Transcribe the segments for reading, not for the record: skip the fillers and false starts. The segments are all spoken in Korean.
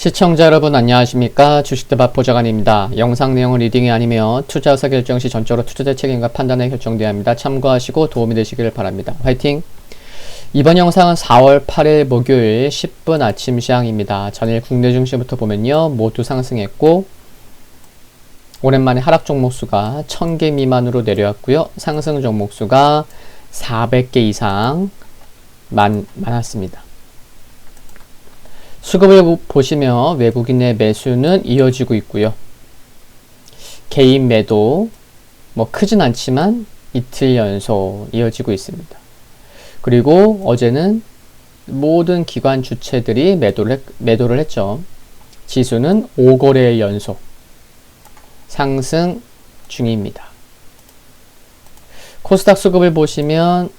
시청자 여러분 안녕하십니까? 주식대박 보좌관입니다. 영상 내용은 리딩이 아니며 투자 의사 결정 시 전적으로 투자자 책임과 판단에 결정되어야 합니다. 참고하시고 도움이 되시길 바랍니다. 화이팅! 이번 영상은 4월 8일 목요일 10분 아침 시황입니다. 전일 국내 증시부터 보면요. 모두 상승했고 오랜만에 하락 종목수가 1000개 미만으로 내려왔고요. 상승 종목수가 400개 이상 많았습니다. 수급을 보시면 외국인의 매수는 이어지고 있고요. 개인 매도 크진 않지만 이틀 연속 이어지고 있습니다. 그리고 어제는 모든 기관 주체들이 매도를 했죠. 지수는 5거래일 연속 상승 중입니다. 코스닥 수급을 보시면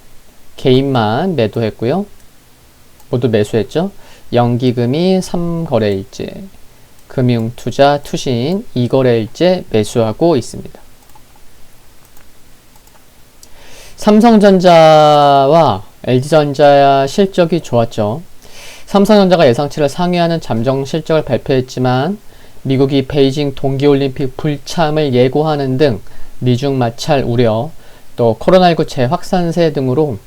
개인만 매도했고요. 모두 매수했죠. 연기금이 3거래일째, 금융투자, 투신 2거래일째 매수하고 있습니다. 삼성전자와 LG전자 실적이 좋았죠. 삼성전자가 예상치를 상회하는 잠정 실적을 발표했지만 미국이 베이징 동계올림픽 불참을 예고하는 등 미중 마찰 우려, 또 코로나19 재확산세 등으로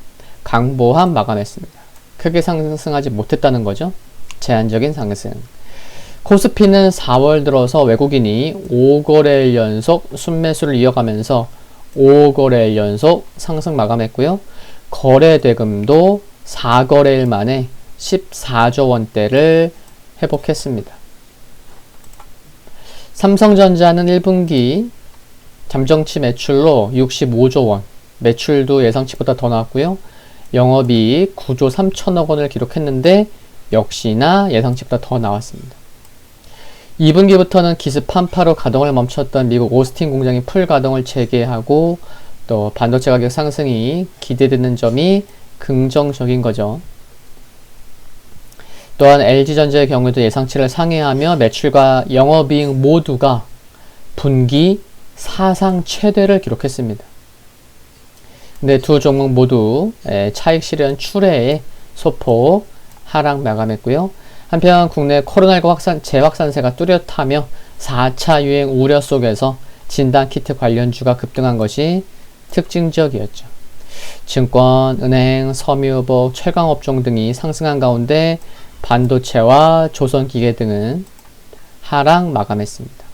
강보합 마감했습니다. 크게 상승하지 못했다는 거죠. 제한적인 상승. 코스피는 4월 들어서 외국인이 5거래일 연속 순매수를 이어가면서 5거래일 연속 상승 마감했고요. 거래 대금도 4거래일 만에 14조 원대를 회복했습니다. 삼성전자는 1분기 잠정치 매출로 65조 원, 매출도 예상치보다 더 나왔고요. 영업이익 9조 3천억 원을 기록했는데 역시나 예상치보다 더 나왔습니다. 2분기부터는 기습 한파로 가동을 멈췄던 미국 오스틴 공장이 풀 가동을 재개하고 또 반도체 가격 상승이 기대되는 점이 긍정적인 거죠. 또한 LG전자의 경우도 예상치를 상회하며 매출과 영업이익 모두가 분기 사상 최대를 기록했습니다. 근데 두 종목 모두 차익 실현 추례에 소폭 하락 마감했고요. 한편 국내 코로나19 재확산세가 뚜렷하며 4차 유행 우려 속에서 진단키트 관련주가 급등한 것이 특징적이었죠. 증권, 은행, 섬유복, 철강업종 등이 상승한 가운데 반도체와 조선기계 등은 하락 마감했습니다.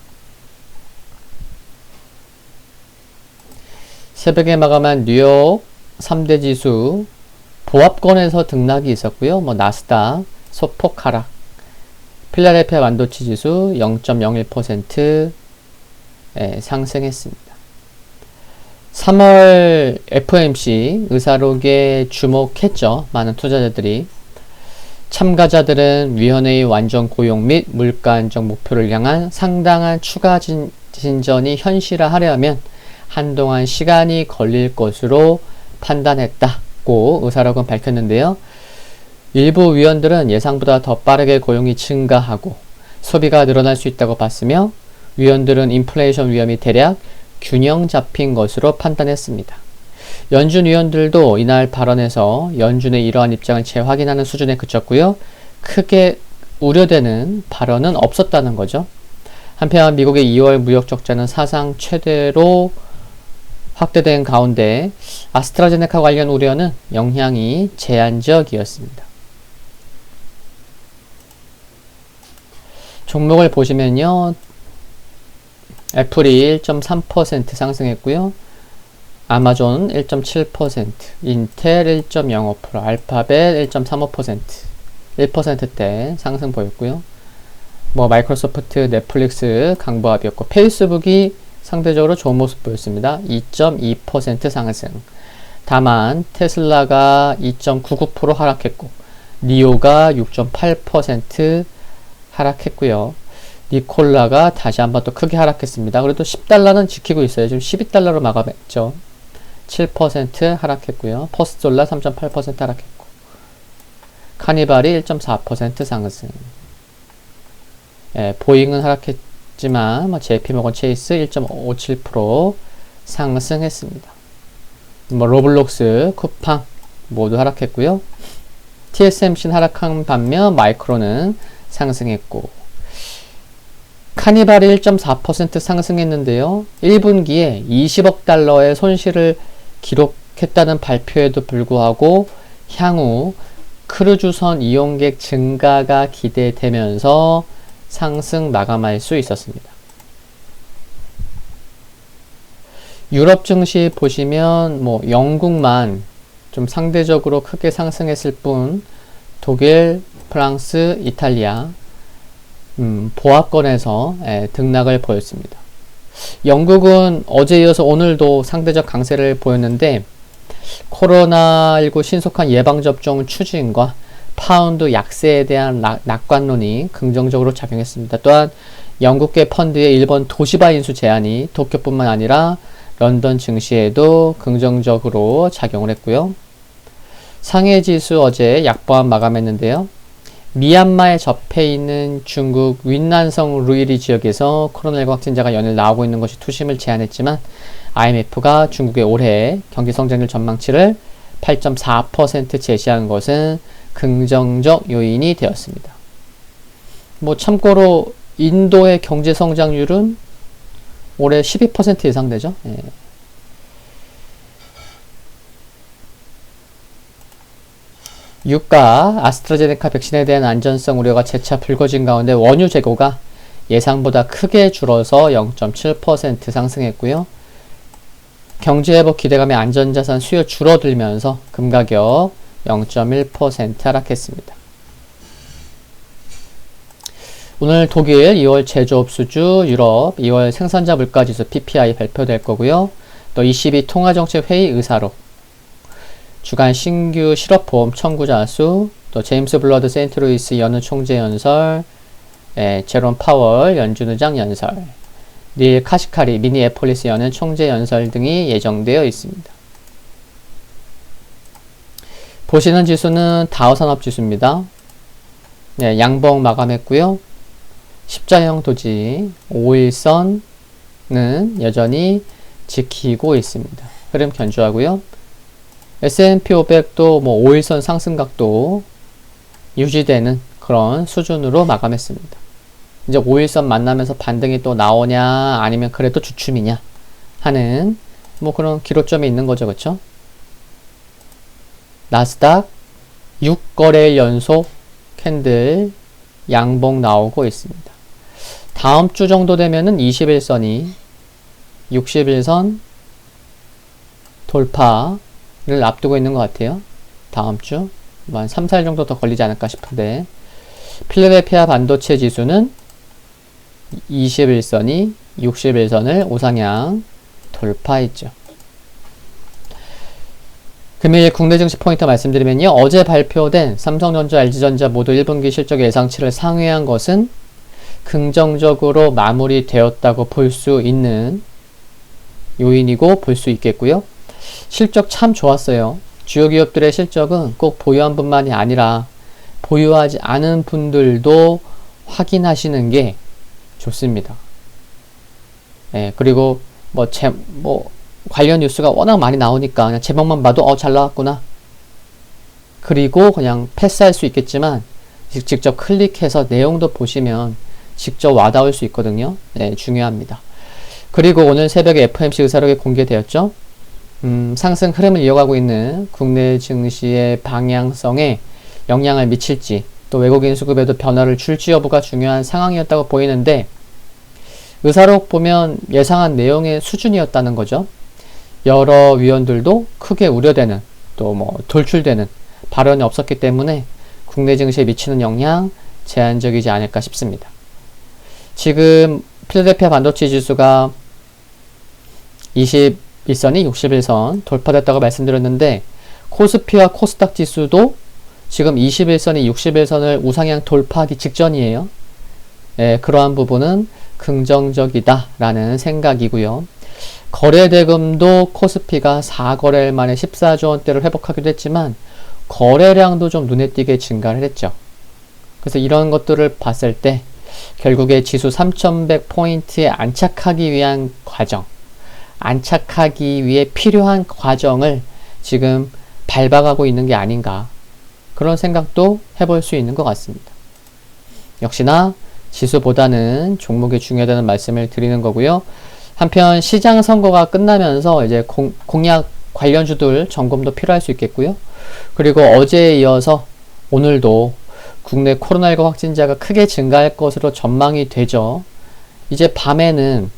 새벽에 마감한 뉴욕 3대 지수 보합권에서 등락이 있었고요. 나스닥 소폭 하락, 필라델피아 반도체 지수 0.01% 상승했습니다. 3월 FOMC 의사록에 주목했죠. 많은 투자자들이. 참가자들은 위원회의 완전 고용 및 물가 안정 목표를 향한 상당한 추가 진전이 현실화하려면 한동안 시간이 걸릴 것으로 판단했다고 의사록은 밝혔는데요. 일부 위원들은 예상보다 더 빠르게 고용이 증가하고 소비가 늘어날 수 있다고 봤으며 위원들은 인플레이션 위험이 대략 균형 잡힌 것으로 판단했습니다. 연준 위원들도 이날 발언에서 연준의 이러한 입장을 재확인하는 수준에 그쳤고요. 크게 우려되는 발언은 없었다는 거죠. 한편 미국의 2월 무역 적자는 사상 최대로 확대된 가운데 아스트라제네카 관련 우려는 영향이 제한적이었습니다. 종목을 보시면요. 애플이 1.3% 상승했고요. 아마존 1.7%, 인텔 1.05%, 알파벳 1.35%, 1%대 상승 보였고요. 마이크로소프트, 넷플릭스 강보합이었고 페이스북이 상대적으로 좋은 모습 보였습니다. 2.2% 상승. 다만 테슬라가 2.99% 하락했고 니오가 6.8% 하락했고요. 니콜라가 다시 한번 또 크게 하락했습니다. 그래도 10달러는 지키고 있어요. 지금 12달러로 마감했죠. 7% 하락했고요. 퍼스트솔라 3.8% 하락했고 카니발이 1.4% 상승. 보잉은 하락했지만 JP모건 체이스 1.57% 상승했습니다. 로블록스, 쿠팡 모두 하락했고요. TSMC는 하락한 반면 마이크론은 상승했고 카니발이 1.4% 상승했는데요. 1분기에 20억 달러의 손실을 기록했다는 발표에도 불구하고 향후 크루즈선 이용객 증가가 기대되면서 상승 마감할 수 있었습니다. 유럽 증시 보시면 영국만 좀 상대적으로 크게 상승했을 뿐 독일, 프랑스, 이탈리아 보합권에서 등락을 보였습니다. 영국은 어제 이어서 오늘도 상대적 강세를 보였는데 코로나19 신속한 예방접종 추진과 파운드 약세에 대한 낙관론이 긍정적으로 작용했습니다. 또한 영국계 펀드의 일본 도시바 인수 제한이 도쿄뿐만 아니라 런던 증시에도 긍정적으로 작용을 했고요. 상해 지수 어제 약보합 마감했는데요. 미얀마에 접해 있는 중국 윈난성 루이리 지역에서 코로나19 확진자가 연일 나오고 있는 것이 투심을 제한했지만 IMF가 중국의 올해 경제성장률 전망치를 8.4% 제시한 것은 긍정적 요인이 되었습니다. 참고로 인도의 경제성장률은 올해 12% 예상되죠. 유가, 아스트라제네카 백신에 대한 안전성 우려가 재차 불거진 가운데 원유 재고가 예상보다 크게 줄어서 0.7% 상승했고요. 경제회복 기대감에 안전자산 수요 줄어들면서 금가격 0.1% 하락했습니다. 오늘 독일 2월 제조업 수주, 유럽 2월 생산자 물가지수 PPI 발표될 거고요. 또 ECB 통화정책회의 의사록, 주간 신규 실업보험 청구자 수, 또 제임스 블러드 세인트루이스 연은 총재 연설, 제롬 파월 연준 의장 연설, 닐 카시카리 미니애폴리스 연은 총재 연설 등이 예정되어 있습니다. 보시는 지수는 다우산업지수입니다. 양봉 마감했고요. 십자형 도지 5일선은 여전히 지키고 있습니다. 흐름 견조하고요. S&P 500도 5일선 상승각도 유지되는 그런 수준으로 마감했습니다. 이제 5일선 만나면서 반등이 또 나오냐 아니면 그래도 주춤이냐 하는 그런 기로점이 있는 거죠. 그렇죠? 나스닥 6거래일 연속 캔들 양봉 나오고 있습니다. 다음 주 정도 되면은 21선이 61선 돌파를 앞두고 있는 것 같아요. 다음 주 한 3, 4일 정도 더 걸리지 않을까 싶은데 필라델피아 반도체 지수는 21선이 61선을 우상향 돌파했죠. 금일 국내 증시 포인트 말씀드리면요. 어제 발표된 삼성전자, LG전자 모두 1분기 실적 예상치를 상회한 것은 긍정적으로 마무리되었다고 볼 수 있는 요인이고 볼 수 있겠고요. 실적 참 좋았어요. 주요 기업들의 실적은 꼭 보유한 분만이 아니라 보유하지 않은 분들도 확인하시는 게 좋습니다. 그리고 관련 뉴스가 워낙 많이 나오니까 그냥 제목만 봐도 잘 나왔구나. 그리고 그냥 패스할 수 있겠지만 직접 클릭해서 내용도 보시면 직접 와닿을 수 있거든요. 중요합니다. 그리고 오늘 새벽에 FOMC 의사록이 공개되었죠. 상승 흐름을 이어가고 있는 국내 증시의 방향성에 영향을 미칠지 또 외국인 수급에도 변화를 줄지 여부가 중요한 상황이었다고 보이는데 의사록 보면 예상한 내용의 수준이었다는 거죠. 여러 위원들도 크게 우려되는 또 돌출되는 발언이 없었기 때문에 국내 증시에 미치는 영향 제한적이지 않을까 싶습니다. 지금 필라델피아 반도체 지수가 21선이 61선 돌파됐다고 말씀드렸는데 코스피와 코스닥 지수도 지금 21선이 61선을 우상향 돌파하기 직전이에요. 그러한 부분은 긍정적이다라는 생각이고요. 거래대금도 코스피가 4거래일 만에 14조 원대를 회복하기도 했지만 거래량도 좀 눈에 띄게 증가를 했죠. 그래서 이런 것들을 봤을 때 결국에 지수 3100포인트에 안착하기 위한 과정, 안착하기 위해 필요한 과정을 지금 밟아가고 있는 게 아닌가 그런 생각도 해볼 수 있는 것 같습니다. 역시나 지수보다는 종목이 중요하다는 말씀을 드리는 거고요. 한편 시장 선거가 끝나면서 이제 공약 관련주들 점검도 필요할 수 있겠고요. 그리고 어제에 이어서 오늘도 국내 코로나19 확진자가 크게 증가할 것으로 전망이 되죠. 이제 밤에는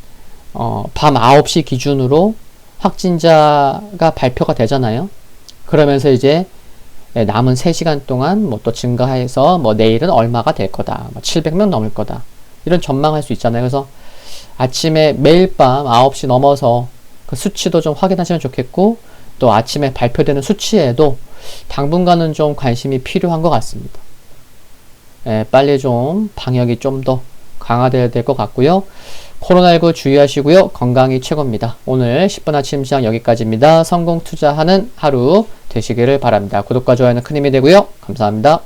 밤 9시 기준으로 확진자가 발표가 되잖아요. 그러면서 이제 남은 3시간 동안 뭐 또 증가해서 뭐 내일은 얼마가 될 거다. 뭐 700명 넘을 거다. 이런 전망할 수 있잖아요. 그래서 아침에 매일 밤 9시 넘어서 그 수치도 좀 확인하시면 좋겠고, 또 아침에 발표되는 수치에도 당분간은 좀 관심이 필요한 것 같습니다. 빨리 좀 방역이 좀 더 강화되어야 될 것 같고요. 코로나19 주의하시고요. 건강이 최고입니다. 오늘 10분 아침 시장 여기까지입니다. 성공 투자하는 하루 되시기를 바랍니다. 구독과 좋아요는 큰 힘이 되고요. 감사합니다.